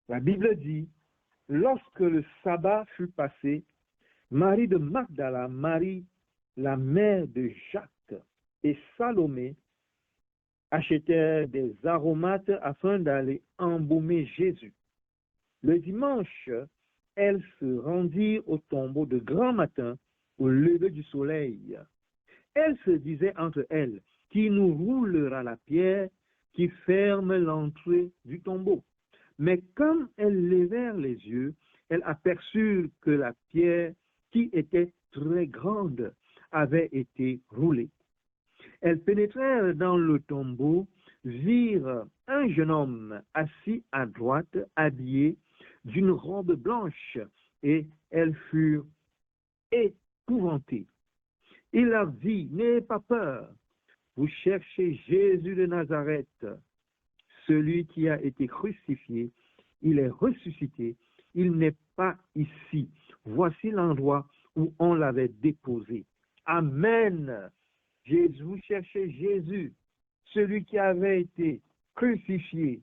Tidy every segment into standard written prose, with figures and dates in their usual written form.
La Bible dit, lorsque le sabbat fut passé, Marie de Magdala, Marie, la mère de Jacques, et Salomé achetèrent des aromates afin d'aller embaumer Jésus. Le dimanche, elles se rendirent au tombeau de grand matin au lever du soleil. Elles se disaient entre elles, qui nous roulera la pierre qui ferme l'entrée du tombeau? Mais comme elles levèrent les yeux, elles aperçurent que la pierre, qui était très grande, avait été roulée. Elles pénétrèrent dans le tombeau, virent un jeune homme assis à droite, habillé d'une robe blanche, et elles furent épouvantées. Il leur dit, n'ayez pas peur, vous cherchez Jésus de Nazareth, celui qui a été crucifié, il est ressuscité, il n'est pas ici. Voici l'endroit où on l'avait déposé. Amen. Vous cherchez Jésus, celui qui avait été crucifié.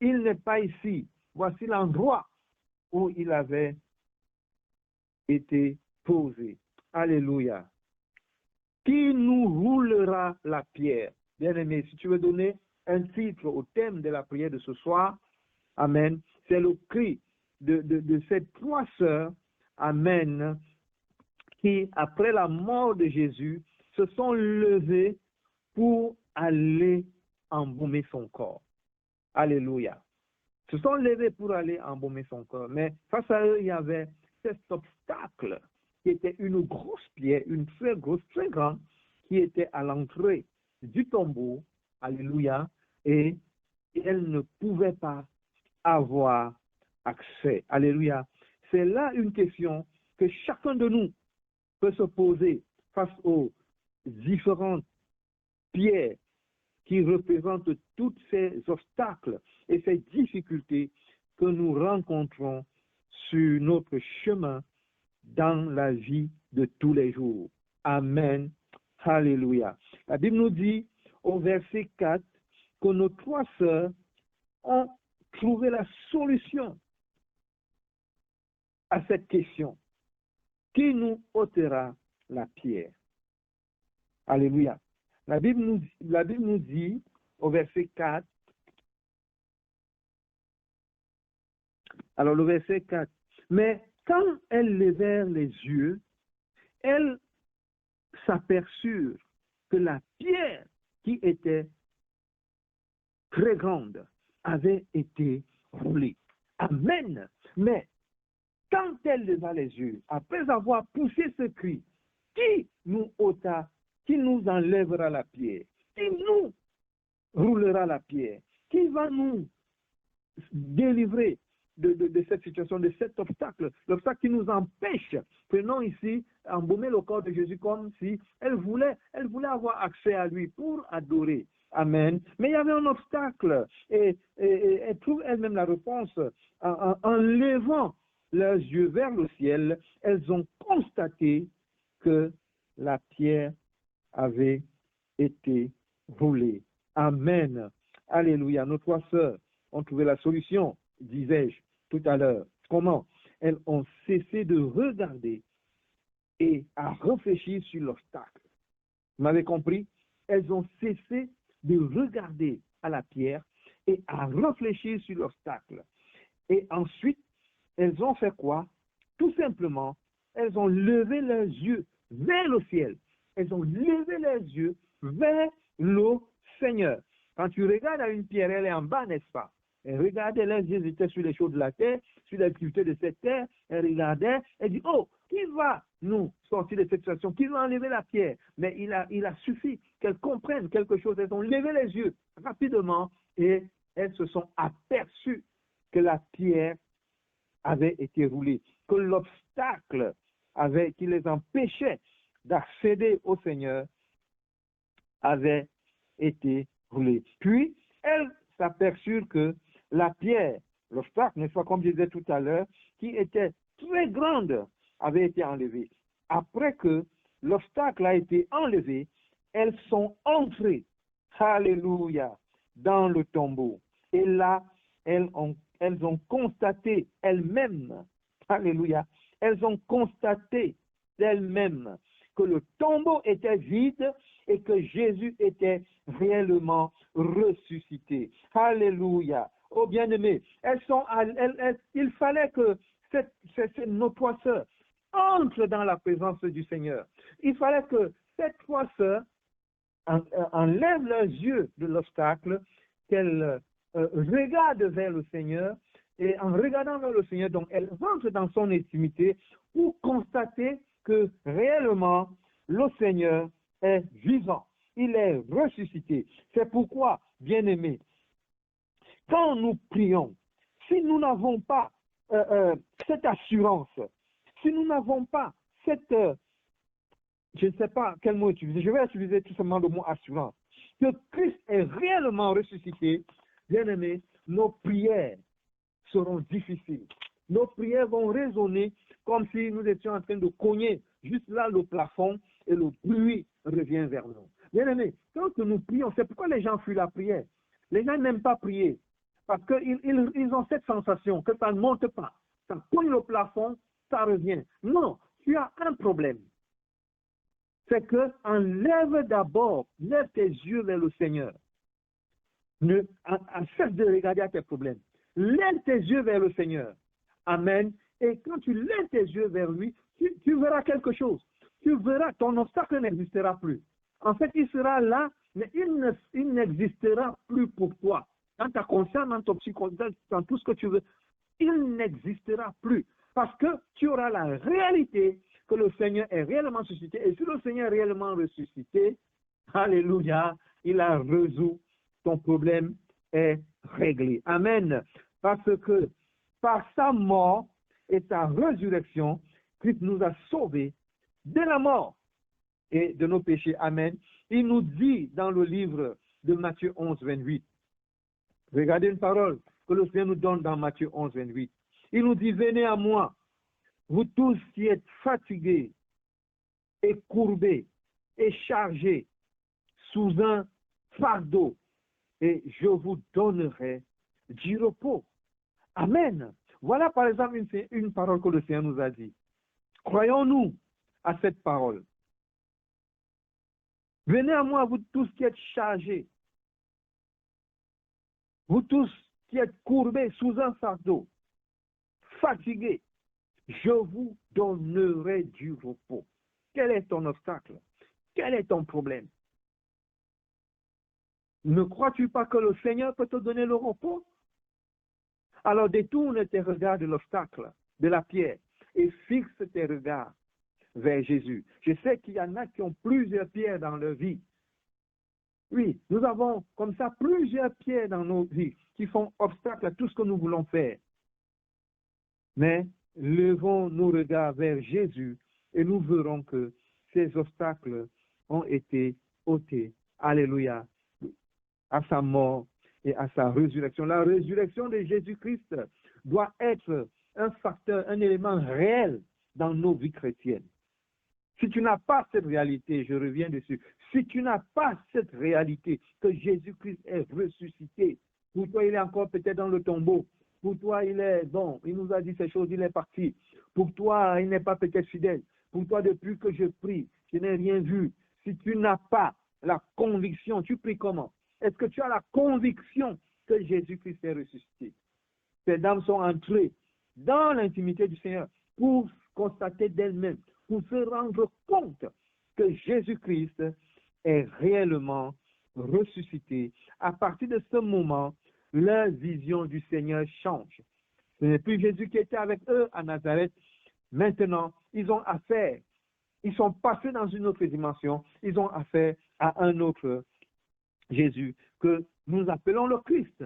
Il n'est pas ici. Voici l'endroit où il avait été posé. Alléluia. Qui nous roulera la pierre? Bien-aimé, si tu veux donner un titre au thème de la prière de ce soir, amen, c'est le cri de ces trois sœurs, amen, qui, après la mort de Jésus, se sont levées pour aller embaumer son corps. Alléluia. Se sont levées pour aller embaumer son corps. Mais face à eux, il y avait cet obstacle qui était une grosse pierre, une très grosse, très grande, qui était à l'entrée du tombeau. Alléluia. Et elles ne pouvaient pas avoir accès. Alléluia. C'est là une question que chacun de nous peut se poser face aux différentes pierres qui représentent tous ces obstacles et ces difficultés que nous rencontrons sur notre chemin dans la vie de tous les jours. Amen. Alléluia. La Bible nous dit au verset 4 que nos trois sœurs ont trouvé la solution à cette question. Qui nous ôtera la pierre? Alléluia. La Bible nous dit au verset 4, alors le verset 4, mais quand elles levèrent les yeux, elles s'aperçurent que la pierre qui était très grande avait été roulée. Amen. Mais quand elles leva les yeux, après avoir poussé ce cri, qui nous ôta, qui nous enlèvera la pierre, qui nous roulera la pierre, qui va nous délivrer de cette situation, de cet obstacle, l'obstacle qui nous empêche. Prenons ici, embaumer le corps de Jésus comme si elle voulait avoir accès à lui pour adorer. Amen. Mais il y avait un obstacle et elle trouve elle-même la réponse en levant leurs yeux vers le ciel. Elles ont constaté que la pierre avait été roulée. Amen. Alléluia. Nos trois sœurs ont trouvé la solution, disais-je tout à l'heure. Comment? Elles ont cessé de regarder et à réfléchir sur l'obstacle. Vous m'avez compris? Elles ont cessé de regarder à la pierre et à réfléchir sur l'obstacle. Et ensuite, elles ont fait quoi? Tout simplement, elles ont levé leurs yeux vers le ciel. Elles ont levé leurs yeux vers le Seigneur. Quand tu regardes à une pierre, elle est en bas, n'est-ce pas? Elle regardait, leurs yeux étaient sur les choses de la terre, sur l'activité de cette terre. Elle regardait, elle dit, oh, qui va nous sortir de cette situation? Qui va enlever la pierre? Mais il a suffi qu'elles comprennent quelque chose. Elles ont levé les yeux rapidement et elles se sont aperçues que la pierre avait été roulée, que l'obstacle qui les empêchait d'accéder au Seigneur avait été roulé. Puis, elles s'aperçurent que la pierre, l'obstacle, n'est-ce pas, comme je disais tout à l'heure, qui était très grande, avait été enlevée. Après que l'obstacle a été enlevé, elles sont entrées, alléluia, dans le tombeau. Et là, elles ont elles ont constaté elles-mêmes, alléluia, elles ont constaté d'elles-mêmes que le tombeau était vide et que Jésus était réellement ressuscité. Alléluia. Oh bien-aimés, il fallait que nos trois sœurs entrent dans la présence du Seigneur. Il fallait que ces trois sœurs enlèvent leurs yeux de l'obstacle, qu'elles regardent vers le Seigneur, et en regardant vers le Seigneur, donc elles entrent dans son intimité pour constater que réellement le Seigneur est vivant, il est ressuscité. C'est pourquoi, bien-aimés, quand nous prions, si nous n'avons pas cette assurance, si nous n'avons pas cette, je ne sais pas quel mot utiliser, je vais utiliser tout simplement le mot assurance, que Christ est réellement ressuscité, bien-aimés, nos prières seront difficiles. Nos prières vont résonner comme si nous étions en train de cogner juste là le plafond et le bruit revient vers nous. Bien-aimés, quand nous prions, c'est pourquoi les gens fuient la prière. Les gens n'aiment pas prier parce qu'ils ont cette sensation que ça ne monte pas. Ça cogne le plafond, ça revient. Non, tu as un problème. C'est que enlève d'abord, lève tes yeux vers le Seigneur. Cesse de regarder à tes problèmes. Lève tes yeux vers le Seigneur. Amen. Et quand tu lèves tes yeux vers lui, tu verras quelque chose. Tu verras, ton obstacle n'existera plus. En fait, il sera là, mais il n'existera plus pour toi. Dans ta conscience, dans ton psychologie, dans tout ce que tu veux, il n'existera plus. Parce que tu auras la réalité que le Seigneur est réellement ressuscité. Et si le Seigneur est réellement ressuscité, alléluia, il a résolu ton problème est réglé. Amen. Parce que par sa mort et sa résurrection, Christ nous a sauvés de la mort et de nos péchés. Amen. Il nous dit dans le livre de Matthieu 11, 28, regardez une parole que le Seigneur nous donne dans Matthieu 11, 28. Il nous dit, venez à moi, vous tous qui êtes fatigués et courbés et chargés sous un fardeau, et je vous donnerai du repos. Amen. Voilà par exemple une parole que le Seigneur nous a dit. Croyons-nous à cette parole. Venez à moi, vous tous qui êtes chargés, vous tous qui êtes courbés sous un fardeau, fatigués, je vous donnerai du repos. Quel est ton obstacle? Quel est ton problème? Ne crois-tu pas que le Seigneur peut te donner le repos? Alors détourne tes regards de l'obstacle, de la pierre, et fixe tes regards vers Jésus. Je sais qu'il y en a qui ont plusieurs pierres dans leur vie. Oui, nous avons comme ça plusieurs pierres dans nos vies qui font obstacle à tout ce que nous voulons faire. Mais levons nos regards vers Jésus et nous verrons que ces obstacles ont été ôtés. Alléluia. À sa mort et à sa résurrection. La résurrection de Jésus-Christ doit être un facteur, un élément réel dans nos vies chrétiennes. Si tu n'as pas cette réalité, je reviens dessus, si tu n'as pas cette réalité que Jésus-Christ est ressuscité, pour toi il est encore peut-être dans le tombeau, pour toi il est, bon, il nous a dit ces choses, il est parti, pour toi il n'est pas peut-être fidèle, pour toi depuis que je prie, je n'ai rien vu. Si tu n'as pas la conviction, tu pries comment? Est-ce que tu as la conviction que Jésus-Christ est ressuscité? Ces dames sont entrées dans l'intimité du Seigneur pour constater d'elles-mêmes, pour se rendre compte que Jésus-Christ est réellement ressuscité. À partir de ce moment, leur vision du Seigneur change. Ce n'est plus Jésus qui était avec eux à Nazareth. Maintenant, ils ont affaire, ils sont passés dans une autre dimension, ils ont affaire à un autre Jésus que nous appelons le Christ.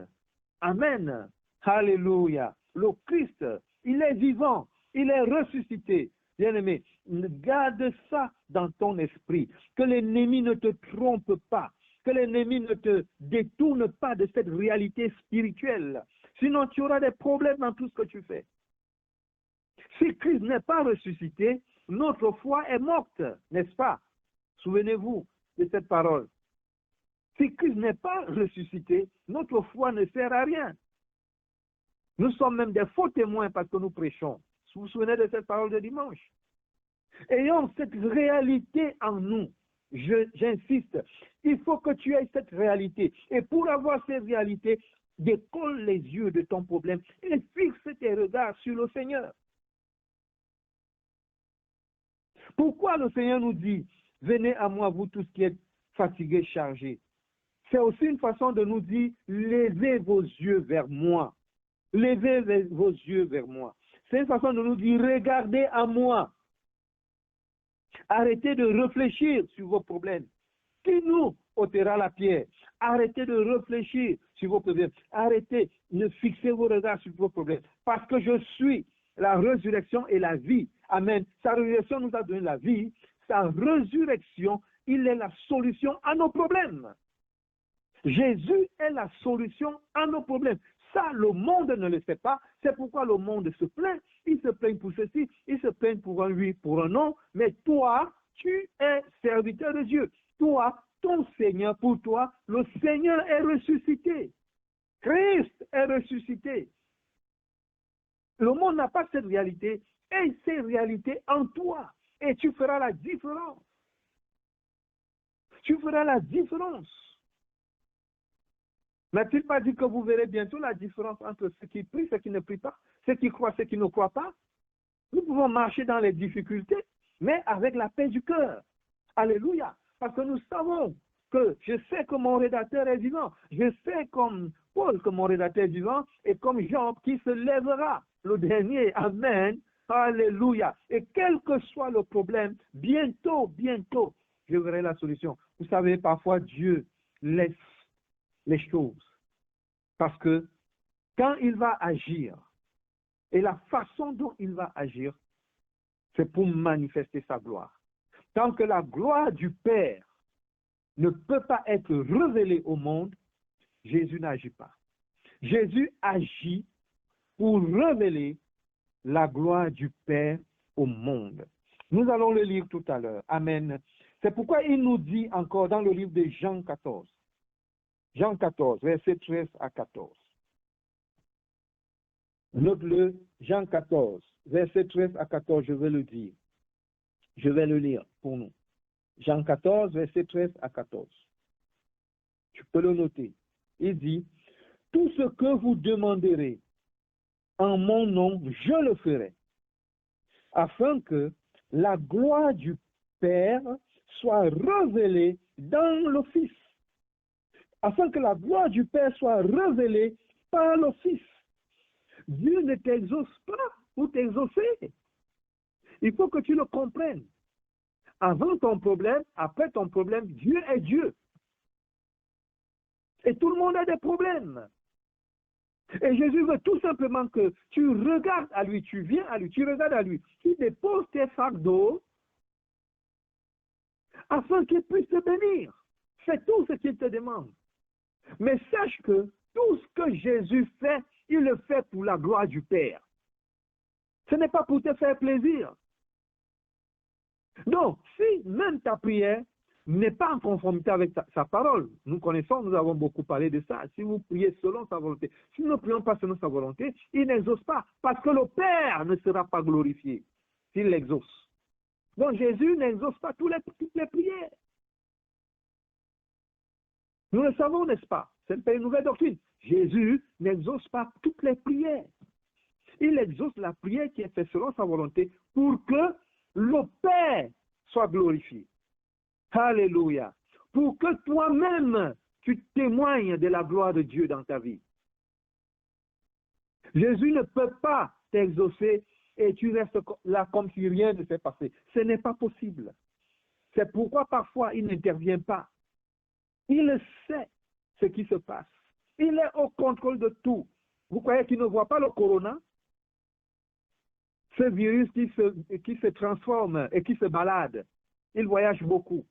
Amen. Alléluia. Le Christ, il est vivant, il est ressuscité. Bien-aimé, garde ça dans ton esprit, que l'ennemi ne te trompe pas, que l'ennemi ne te détourne pas de cette réalité spirituelle. Sinon, tu auras des problèmes dans tout ce que tu fais. Si Christ n'est pas ressuscité, notre foi est morte, n'est-ce pas? Souvenez-vous de cette parole. Si Christ n'est pas ressuscité, notre foi ne sert à rien. Nous sommes même des faux témoins parce que nous prêchons. Vous vous souvenez de cette parole de dimanche? Ayons cette réalité en nous. J'insiste, il faut que tu aies cette réalité. Et pour avoir cette réalité, décolle les yeux de ton problème et fixe tes regards sur le Seigneur. Pourquoi le Seigneur nous dit, venez à moi, vous tous qui êtes fatigués, chargés? C'est aussi une façon de nous dire, levez vos yeux vers moi. Levez vos yeux vers moi. C'est une façon de nous dire, regardez à moi. Arrêtez de réfléchir sur vos problèmes. Qui nous ôtera la pierre? Arrêtez de réfléchir sur vos problèmes. Arrêtez de fixer vos regards sur vos problèmes. Parce que je suis la résurrection et la vie. Amen. Sa résurrection nous a donné la vie. Sa résurrection, il est la solution à nos problèmes. Jésus est la solution à nos problèmes. Ça, le monde ne le sait pas. C'est pourquoi le monde se plaint. Il se plaint pour ceci, il se plaint pour un oui, pour un non. Mais toi, tu es serviteur de Dieu. Toi, ton Seigneur, pour toi, le Seigneur est ressuscité. Christ est ressuscité. Le monde n'a pas cette réalité. Et cette réalité en toi. Et tu feras la différence. Tu feras la différence. N'a-t-il pas dit que vous verrez bientôt la différence entre ceux qui prient et ceux qui ne prient pas, ceux qui croient et ceux qui ne croient pas? Nous pouvons marcher dans les difficultés, mais avec la paix du cœur. Alléluia. Parce que nous savons que je sais que mon rédacteur est vivant. Je sais comme Paul que mon rédacteur est vivant et comme Jean qui se lèvera le dernier. Amen. Alléluia. Et quel que soit le problème, bientôt, je verrai la solution. Vous savez, parfois Dieu laisse les choses. Parce que quand il va agir, et la façon dont il va agir, c'est pour manifester sa gloire. Tant que la gloire du Père ne peut pas être révélée au monde, Jésus n'agit pas. Jésus agit pour révéler la gloire du Père au monde. Nous allons le lire tout à l'heure. Amen. C'est pourquoi il nous dit encore dans le livre de Jean 14, Jean 14, versets 13 à 14. Note-le, Jean 14, versets 13 à 14, je vais le dire. Je vais le lire pour nous. Jean 14, versets 13 à 14. Tu peux le noter. Il dit, « Tout ce que vous demanderez en mon nom, je le ferai, afin que la gloire du Père soit révélée dans le Fils. » Afin que la gloire du Père soit révélée par le Fils. Dieu ne t'exauce pas pour t'exaucer. Il faut que tu le comprennes. Avant ton problème, après ton problème, Dieu est Dieu. Et tout le monde a des problèmes. Et Jésus veut tout simplement que tu regardes à lui, tu viens à lui, tu regardes à lui, tu déposes tes fardeaux afin qu'il puisse te bénir. C'est tout ce qu'il te demande. Mais sache que tout ce que Jésus fait, il le fait pour la gloire du Père. Ce n'est pas pour te faire plaisir. Donc, si même ta prière n'est pas en conformité avec sa parole, nous connaissons, nous avons beaucoup parlé de ça. Si vous priez selon sa volonté, si nous ne prions pas selon sa volonté, il n'exauce pas, parce que le Père ne sera pas glorifié s'il l'exauce. Donc, Jésus n'exauce pas toutes les prières. Nous le savons, n'est-ce pas? C'est une nouvelle doctrine. Jésus n'exauce pas toutes les prières. Il exauce la prière qui est faite selon sa volonté pour que le Père soit glorifié. Alléluia. Pour que toi-même, tu témoignes de la gloire de Dieu dans ta vie. Jésus ne peut pas t'exaucer et tu restes là comme si rien ne s'est passé. Ce n'est pas possible. C'est pourquoi parfois il n'intervient pas. Il sait ce qui se passe. Il est au contrôle de tout. Vous croyez qu'il ne voit pas le corona? Ce virus qui se transforme et qui se balade. Il voyage beaucoup.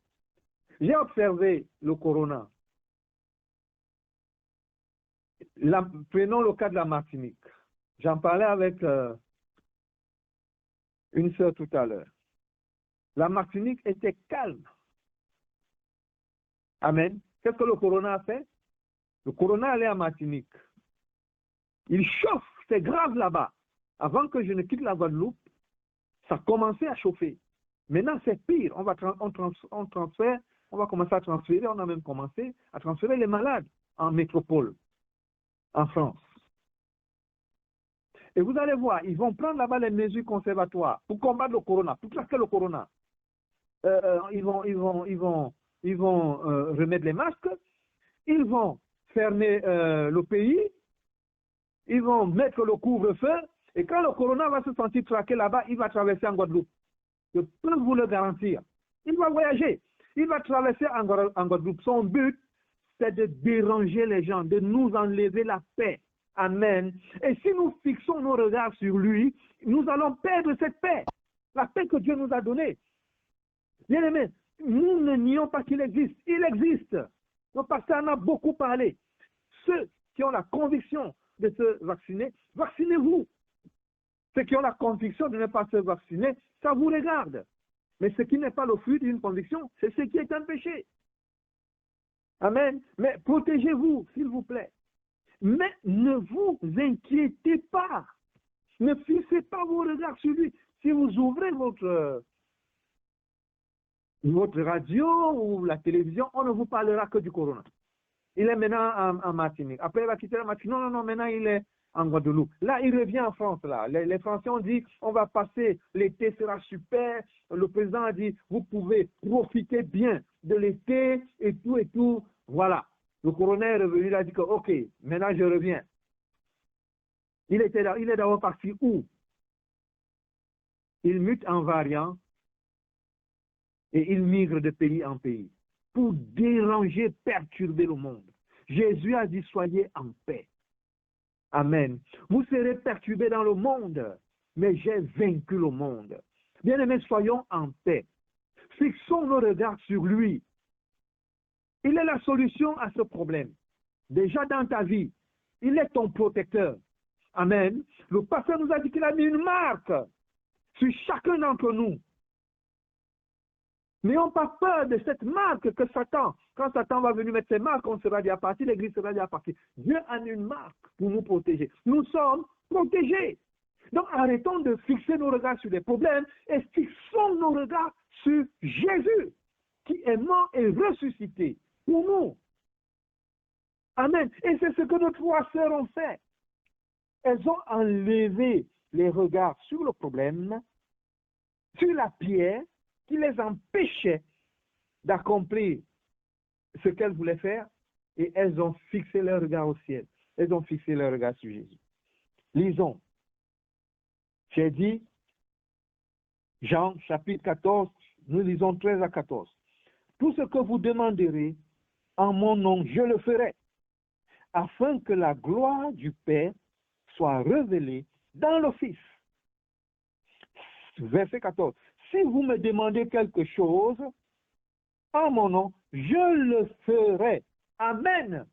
J'ai observé le corona. Prenons le cas de la Martinique. J'en parlais avec une sœur tout à l'heure. La Martinique était calme. Amen. Qu'est-ce que le corona a fait? Le corona allait à Martinique. Il chauffe c'est grave là-bas. Avant que je ne quitte la Guadeloupe, ça commençait à chauffer. Maintenant, c'est pire. On va commencer à transférer, on a même commencé à transférer les malades en métropole, en France. Et vous allez voir, ils vont prendre là-bas les mesures conservatoires pour combattre le corona, pour traquer le corona. Ils vont remettre les masques, ils vont fermer le pays, ils vont mettre le couvre-feu, et quand le corona va se sentir traqué là-bas, il va traverser en Guadeloupe. Je peux vous le garantir. Il va voyager, il va traverser en Guadeloupe. Son but, c'est de déranger les gens, de nous enlever la paix. Amen. Et si nous fixons nos regards sur lui, nous allons perdre cette paix, la paix que Dieu nous a donnée. Bien aimé, nous ne nions pas qu'il existe. Il existe. Le pasteur en a beaucoup parlé. Ceux qui ont la conviction de se vacciner, vaccinez-vous. Ceux qui ont la conviction de ne pas se vacciner, ça vous regarde. Mais ce qui n'est pas le fruit d'une conviction, c'est ce qui est un péché. Amen. Mais protégez-vous, s'il vous plaît. Mais ne vous inquiétez pas. Ne fixez pas vos regards sur lui. Si vous ouvrez votre radio ou la télévision, on ne vous parlera que du corona. Il est maintenant en Martinique. Après, il va quitter la Martinique. Non, maintenant, il est en Guadeloupe. Là, il revient en France. Là. Les Français ont dit, on va passer, l'été sera super. Le président a dit, vous pouvez profiter bien de l'été et tout. Voilà. Le coroner est revenu, il a dit que, ok, maintenant je reviens. Il est d'abord parti où? Il mute en variant et il migre de pays en pays pour déranger, perturber le monde. Jésus a dit, soyez en paix. Amen. Vous serez perturbés dans le monde, mais j'ai vaincu le monde. Bien-aimés, soyons en paix. Fixons nos regards sur lui. Il est la solution à ce problème. Déjà dans ta vie, il est ton protecteur. Amen. Le pasteur nous a dit qu'il a mis une marque sur chacun d'entre nous. N'ayons pas peur de cette marque que Satan, quand Satan va venir mettre ses marques, on sera déjà parti, l'église sera déjà partie. Dieu a une marque pour nous protéger. Nous sommes protégés. Donc arrêtons de fixer nos regards sur les problèmes et fixons nos regards sur Jésus, qui est mort et ressuscité pour nous. Amen. Et c'est ce que nos trois sœurs ont fait. Elles ont enlevé les regards sur le problème, sur la pierre qui les empêchait d'accomplir ce qu'elles voulaient faire, et elles ont fixé leur regard au ciel. Elles ont fixé leur regard sur Jésus. Lisons. J'ai dit, Jean chapitre 14, nous lisons 13 à 14. Tout ce que vous demanderez en mon nom, je le ferai, afin que la gloire du Père soit révélée dans le Fils. Verset 14. Si vous me demandez quelque chose en mon nom, je le ferai. Amen.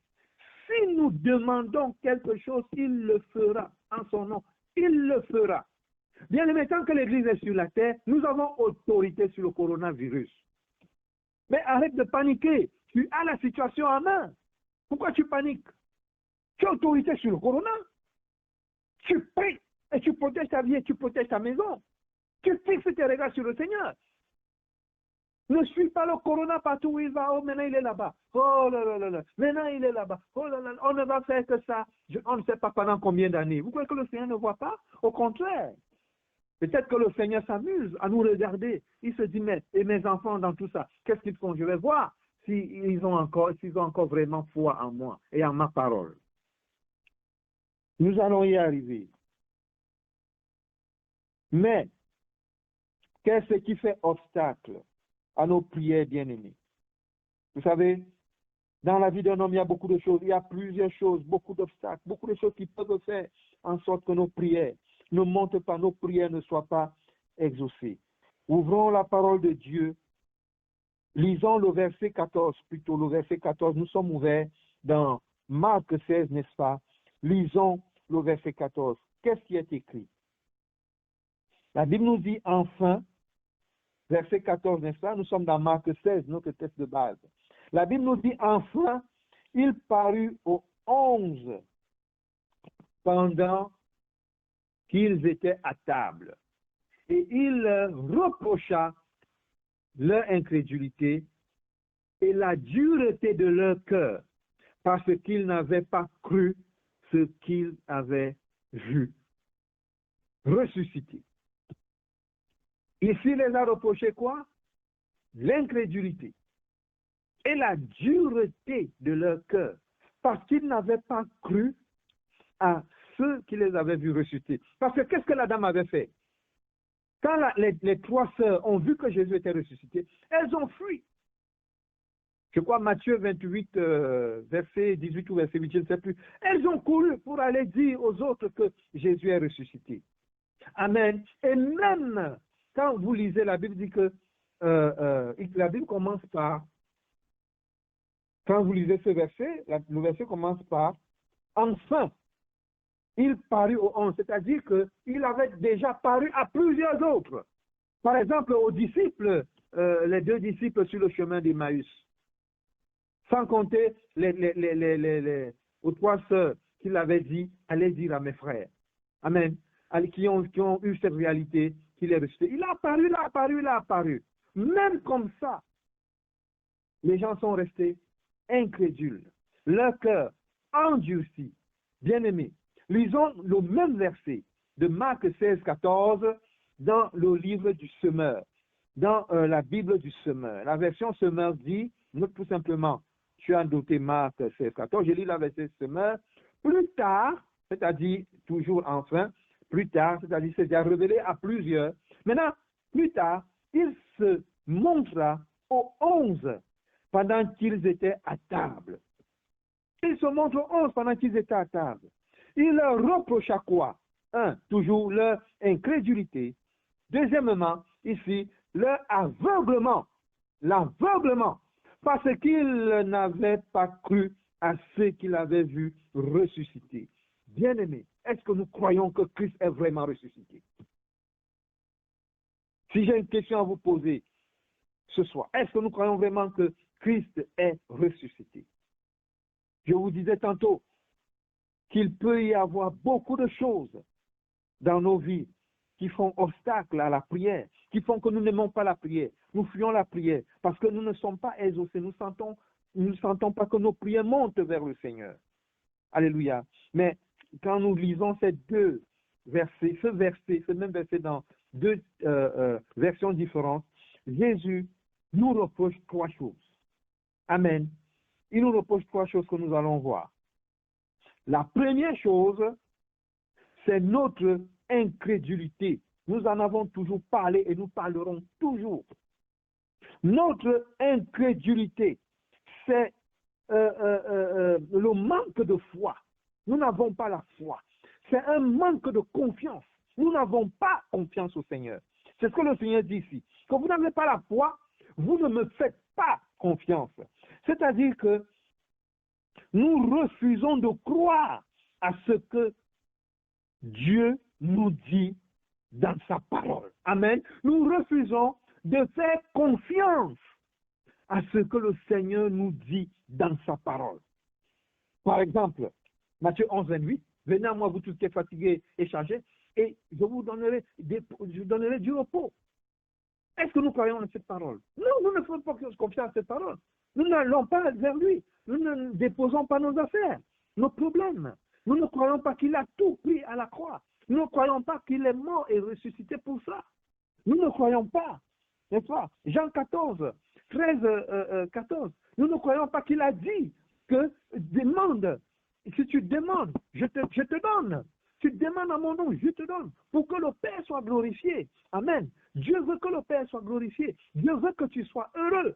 Si nous demandons quelque chose, il le fera en son nom. Il le fera. Bien aimé, tant que l'Église est sur la terre, nous avons autorité sur le coronavirus. Mais arrête de paniquer. Tu as la situation en main. Pourquoi tu paniques? Tu as autorité sur le corona. Tu pries et tu protèges ta vie et tu protèges ta maison. Tu fixes tes regards sur le Seigneur. Ne suis pas le corona partout où il va. Oh, maintenant il est là-bas. Oh là là là là. Maintenant il est là-bas. Oh là là. On ne va faire que ça. On ne sait pas pendant combien d'années. Vous croyez que le Seigneur ne voit pas? Au contraire. Peut-être que le Seigneur s'amuse à nous regarder. Il se dit, mais et mes enfants dans tout ça, qu'est-ce qu'ils font? Je vais voir s'ils ont encore vraiment foi en moi et en ma parole. Nous allons y arriver. Mais, qu'est-ce qui fait obstacle à nos prières bien-aimées? Vous savez, dans la vie d'un homme, il y a beaucoup de choses. Il y a plusieurs choses, beaucoup d'obstacles, beaucoup de choses qui peuvent faire en sorte que nos prières ne montent pas, nos prières ne soient pas exaucées. Ouvrons la parole de Dieu. Lisons le verset 14, plutôt le verset 14. Nous sommes ouverts dans Marc 16, n'est-ce pas? Lisons le verset 14. Qu'est-ce qui est écrit? La Bible nous dit enfin, verset 14, n'est-ce pas? Nous sommes dans Marc 16, notre texte de base. La Bible nous dit enfin, il parut aux 11 pendant qu'ils étaient à table. Et il reprocha leur incrédulité et la dureté de leur cœur, parce qu'ils n'avaient pas cru ce qu'ils avaient vu ressuscité. Ici, il les a reproché quoi? L'incrédulité et la dureté de leur cœur, parce qu'ils n'avaient pas cru à ceux qui les avaient vus ressusciter. Parce que qu'est-ce que la dame avait fait? Quand les trois sœurs ont vu que Jésus était ressuscité, elles ont fui. Je crois Matthieu 28, verset 18 ou verset 8, je ne sais plus. Elles ont couru pour aller dire aux autres que Jésus est ressuscité. Amen. Et même quand vous lisez la Bible, dit que la Bible commence par, quand vous lisez ce verset, le verset commence par enfin, il parut aux 11, c'est-à-dire qu'il avait déjà paru à plusieurs autres. Par exemple, aux disciples, les deux disciples sur le chemin d'Emmaüs. Sans compter aux trois sœurs qu'il avait dit, allez dire à mes frères. Amen. Qui ont eu cette réalité qu'il est ressuscité. Il a apparu, il a apparu, il a apparu. Même comme ça, les gens sont restés incrédules. Leur cœur endurci. Bien-aimés, lisons le même verset de Marc 16, 14 dans le livre du semeur, dans la Bible du semeur. La version semeur dit, note tout simplement, tu as noté Marc 16, 14, je lis la version semeur. Plus tard, c'est-à-dire toujours enfin, plus tard, c'est-à-dire c'est déjà révélé à plusieurs. Maintenant, plus tard, il se montra aux 11 pendant qu'ils étaient à table. Il se montre aux 11 pendant qu'ils étaient à table. Il leur reprocha quoi? Toujours leur incrédulité. Deuxièmement, ici, leur aveuglement. L'aveuglement. Parce qu'ils n'avaient pas cru à ceux qu'ils avaient vus ressusciter. Bien-aimés, est-ce que nous croyons que Christ est vraiment ressuscité? Si j'ai une question à vous poser ce soir, est-ce que nous croyons vraiment que Christ est ressuscité? Je vous disais tantôt qu'il peut y avoir beaucoup de choses dans nos vies qui font obstacle à la prière, qui font que nous n'aimons pas la prière. Nous fuyons la prière parce que nous ne sommes pas exaucés. Nous ne sentons pas que nos prières montent vers le Seigneur. Alléluia. Mais quand nous lisons ces deux versets, ce même verset dans deux versions différentes, Jésus nous reproche trois choses. Amen. Il nous reproche trois choses que nous allons voir. La première chose, c'est notre incrédulité. Nous en avons toujours parlé et nous parlerons toujours. Notre incrédulité, c'est le manque de foi. Nous n'avons pas la foi. C'est un manque de confiance. Nous n'avons pas confiance au Seigneur. C'est ce que le Seigneur dit ici. Quand vous n'avez pas la foi, vous ne me faites pas confiance. C'est-à-dire que nous refusons de croire à ce que Dieu nous dit dans sa parole. Amen. Nous refusons de faire confiance à ce que le Seigneur nous dit dans sa parole. Par exemple, Matthieu 11, 28, venez à moi vous tous qui êtes fatigués et chargés, et je vous donnerai du repos. Est-ce que nous croyons à cette parole? Non, nous ne faisons pas confiance à cette parole. Nous n'allons pas vers lui. Nous ne déposons pas nos affaires, nos problèmes. Nous ne croyons pas qu'il a tout pris à la croix. Nous ne croyons pas qu'il est mort et ressuscité pour ça. Nous ne croyons pas. N'est-ce pas? Jean 14, 13, 14. Nous ne croyons pas qu'il a dit que demande. Si tu demandes, je te donne. Tu demandes à mon nom, je te donne. Pour que le Père soit glorifié. Amen. Dieu veut que le Père soit glorifié. Dieu veut que tu sois heureux.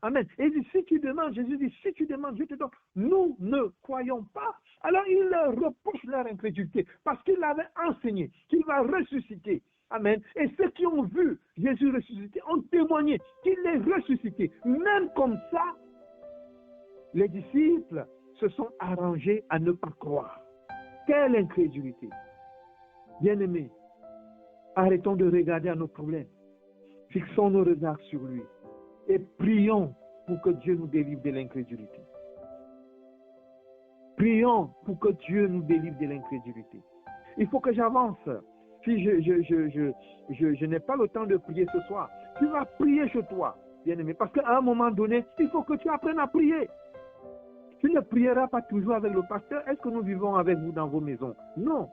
Amen. Et il dit, si tu demandes, Jésus dit, si tu demandes, je te donne. Nous ne croyons pas. Alors il leur reproche leur incrédulité parce qu'il avait enseigné qu'il va ressusciter. Amen. Et ceux qui ont vu Jésus ressuscité ont témoigné qu'il est ressuscité. Même comme ça, les disciples se sont arrangés à ne pas croire. Quelle incrédulité! Bien-aimés, arrêtons de regarder à nos problèmes. Fixons nos regards sur lui et prions pour que Dieu nous délivre de l'incrédulité. Prions pour que Dieu nous délivre de l'incrédulité. Il faut que j'avance. si je n'ai pas le temps de prier ce soir, tu vas prier chez toi, bien-aimé, parce qu'à un moment donné, il faut que tu apprennes à prier. Tu ne prieras pas toujours avec le pasteur. Est-ce que nous vivons avec vous dans vos maisons? Non.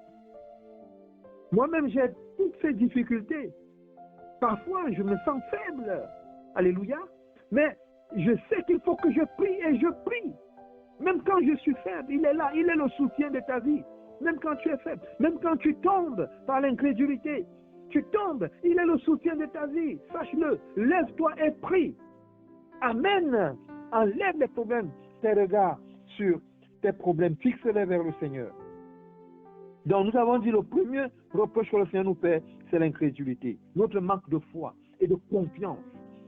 Moi-même, j'ai toutes ces difficultés. Parfois, je me sens faible. Alléluia. Mais je sais qu'il faut que je prie et je prie. Même quand je suis faible, il est là. Il est le soutien de ta vie. Même quand tu es faible, même quand tu tombes par l'incrédulité, tu tombes, il est le soutien de ta vie. Sache-le. Lève-toi et prie. Amen. Enlève les problèmes, tes regards sur tes problèmes. Fixe-les vers le Seigneur. Donc, nous avons dit le premier reproche que le Seigneur nous fait, c'est l'incrédulité. Notre manque de foi et de confiance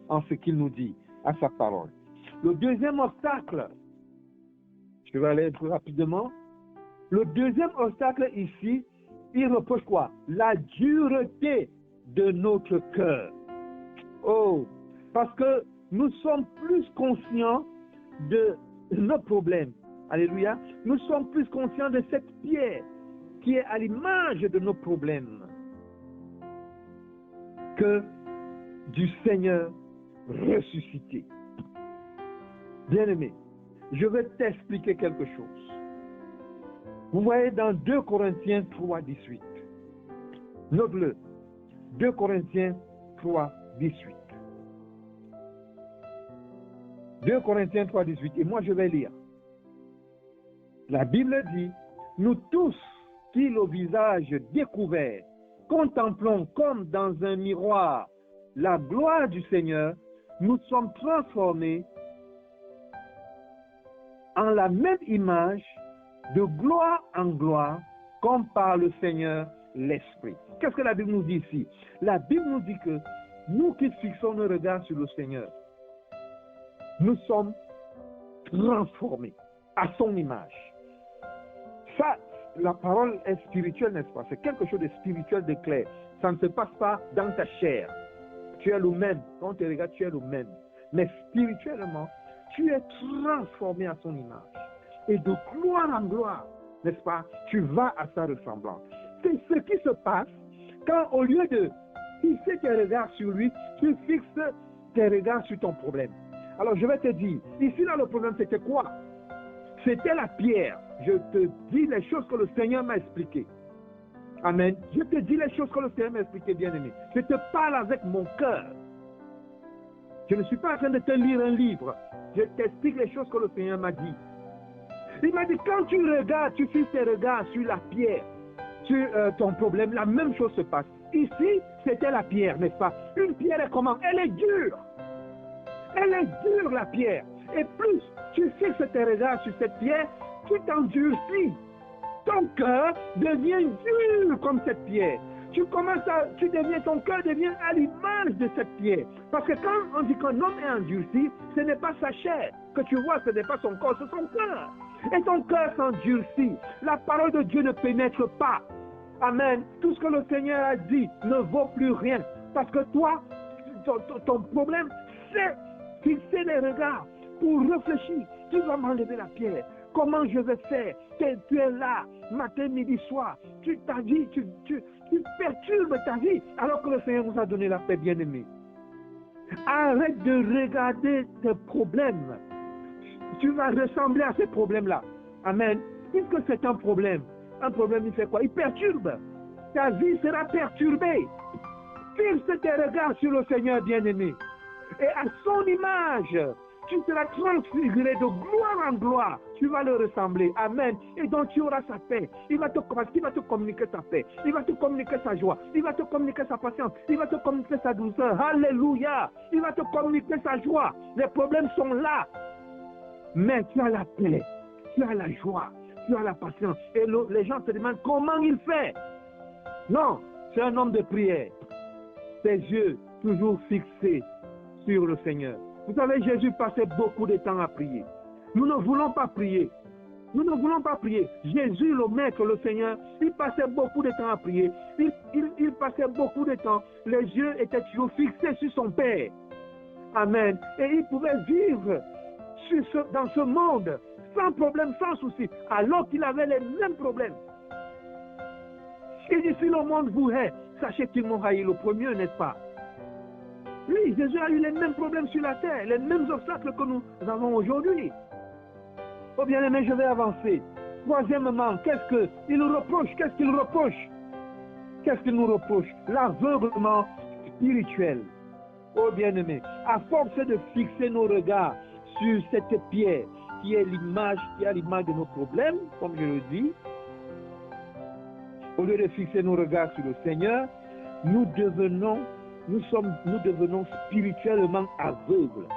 en ce qu'il nous dit, à sa parole. Le deuxième obstacle, je vais aller plus rapidement. Le deuxième obstacle ici, il reproche quoi? La dureté de notre cœur. Oh, parce que nous sommes plus conscients de nos problèmes. Alléluia. Nous sommes plus conscients de cette pierre qui est à l'image de nos problèmes que du Seigneur ressuscité. Bien-aimé, je vais t'expliquer quelque chose. Vous voyez dans 2 Corinthiens 3, 18. Note-le. 2 Corinthiens 3, 18. 2 Corinthiens 3, 18. Et moi, je vais lire. La Bible dit, nous tous qui le visage découvert, contemplons comme dans un miroir la gloire du Seigneur, nous sommes transformés en la même image de gloire en gloire, comme par le Seigneur l'Esprit. Qu'est-ce que la Bible nous dit ici? La Bible nous dit que nous qui fixons nos regards sur le Seigneur, nous sommes transformés à son image. Ça, la parole est spirituelle, n'est-ce pas? C'est quelque chose de spirituel, de clair. Ça ne se passe pas dans ta chair. Tu es le même. Quand tu regardes, tu es le même. Mais spirituellement, tu es transformé à son image. Et de gloire en gloire, n'est-ce pas? Tu vas à sa ressemblance. C'est ce qui se passe quand, au lieu de fixer tes regards sur lui, tu fixes tes regards sur ton problème. Alors, je vais te dire, ici, là, le problème, c'était quoi? C'était la pierre. Je te dis les choses que le Seigneur m'a expliquées. Amen. Je te dis les choses que le Seigneur m'a expliquées, bien-aimé. Je te parle avec mon cœur. Je ne suis pas en train de te lire un livre. Je t'explique les choses que le Seigneur m'a dit. Il m'a dit, quand tu regardes, tu fixes tes regards sur la pierre, sur ton problème, la même chose se passe. Ici, c'était la pierre, n'est-ce pas? Une pierre est comment? Elle est dure. Elle est dure, la pierre. Et plus tu fixes tes regards sur cette pierre, tu t'endurcis. Ton cœur devient dur comme cette pierre. Ton cœur devient à l'image de cette pierre. Parce que quand on dit qu'un homme est endurci, ce n'est pas sa chair que tu vois, ce n'est pas son corps, c'est son cœur. Et ton cœur s'endurcit. La parole de Dieu ne pénètre pas. Amen. Tout ce que le Seigneur a dit ne vaut plus rien. Parce que toi, ton problème, c'est fixer les regards pour réfléchir. Tu vas m'enlever la pierre. Comment je vais faire? Tu es là, matin, midi, soir. Tu perturbes ta vie alors que le Seigneur nous a donné la paix, bien-aimé. Arrête de regarder tes problèmes. Tu vas ressembler à ces problèmes-là. Amen. Puisque c'est un problème, il fait quoi? Il perturbe. Ta vie sera perturbée. Fixe tes regards sur le Seigneur, bien-aimé. Et à son image, tu seras transfiguré de gloire en gloire. Tu vas le ressembler. Amen. Et donc tu auras sa paix. Il va te communiquer sa paix. Il va te communiquer sa joie. Il va te communiquer sa patience. Il va te communiquer sa douceur. Alléluia. Il va te communiquer sa joie. Les problèmes sont là. Mais tu as la paix. Tu as la joie. Tu as la patience. Et les gens se demandent comment il fait. Non, c'est un homme de prière. Ses yeux toujours fixés sur le Seigneur. Vous savez, Jésus passait beaucoup de temps à prier. Nous ne voulons pas prier. Nous ne voulons pas prier. Jésus, le Maître, le Seigneur, il passait beaucoup de temps à prier. Il passait beaucoup de temps. Les yeux étaient toujours fixés sur son Père. Amen. Et il pouvait vivre dans ce monde sans problème, sans souci, alors qu'il avait les mêmes problèmes. Il dit, si le monde vous hait, sachez qu'ils m'ont haï le premier, n'est-ce pas? Oui, Jésus a eu les mêmes problèmes sur la terre, les mêmes obstacles que nous avons aujourd'hui. Oh bien-aimé, je vais avancer. Troisièmement, qu'est-ce qu'il reproche? Qu'est-ce qu'il reproche? Qu'est-ce qu'il nous reproche? L'aveuglement spirituel. Oh bien-aimé, à force de fixer nos regards sur cette pierre qui est l'image, qui a l'image de nos problèmes, comme je le dis, au lieu de fixer nos regards sur le Seigneur, nous devenons spirituellement aveugles.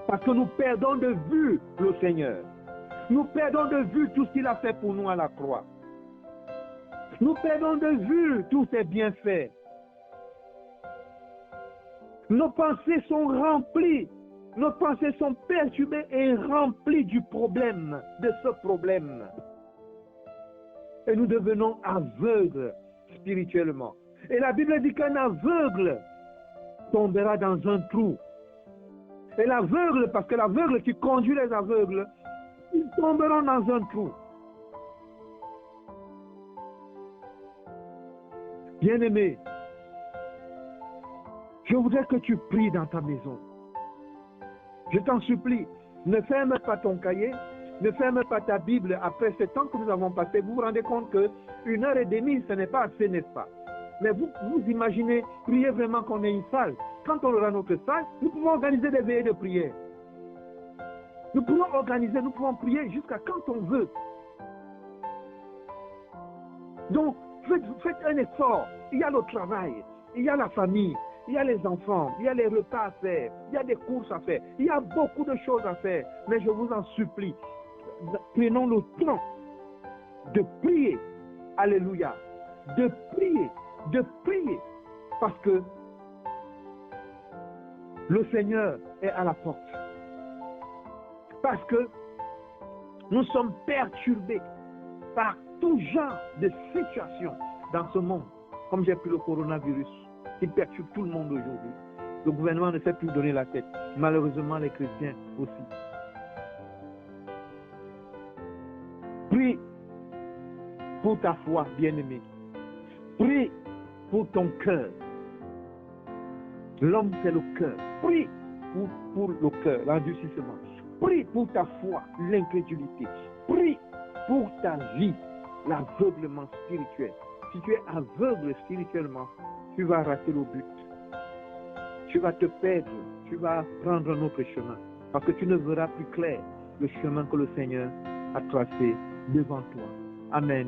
Parce que nous perdons de vue le Seigneur. Nous perdons de vue tout ce qu'il a fait pour nous à la croix. Nous perdons de vue tous ses bienfaits. Nos pensées sont remplies. Nos pensées sont perturbées et remplies du problème, de ce problème. Et nous devenons aveugles spirituellement. Et la Bible dit qu'un aveugle tombera dans un trou. Et l'aveugle, parce que l'aveugle qui conduit les aveugles, ils tomberont dans un trou. Bien-aimé, je voudrais que tu pries dans ta maison. Je t'en supplie, ne ferme pas ton cahier, ne ferme pas ta Bible après ce temps que nous avons passé. Vous vous rendez compte que 1h30, ce n'est pas assez, n'est-ce pas? Mais vous imaginez, prier vraiment qu'on ait une salle. Quand on aura notre salle, nous pouvons organiser des veillées de prière. Nous pouvons prier jusqu'à quand on veut. Donc, faites un effort. Il y a le travail, il y a la famille, il y a les enfants, il y a les repas à faire, il y a des courses à faire, il y a beaucoup de choses à faire. Mais je vous en supplie, prenons le temps de prier. Alléluia. De prier. Parce que le Seigneur est à la porte. Parce que nous sommes perturbés par tout genre de situations dans ce monde. Comme j'ai pris le coronavirus, qui perturbe tout le monde aujourd'hui. Le gouvernement ne sait plus donner la tête. Malheureusement, les chrétiens aussi. Prie pour ta foi, bien-aimé. Prie pour ton cœur. L'homme, c'est le cœur. Prie pour le cœur, l'endurcissement. Prie pour ta foi, l'incrédulité. Prie pour ta vie, l'aveuglement spirituel. Si tu es aveugle spirituellement, tu vas rater le but. Tu vas te perdre. Tu vas prendre un autre chemin. Parce que tu ne verras plus clair le chemin que le Seigneur a tracé devant toi. Amen.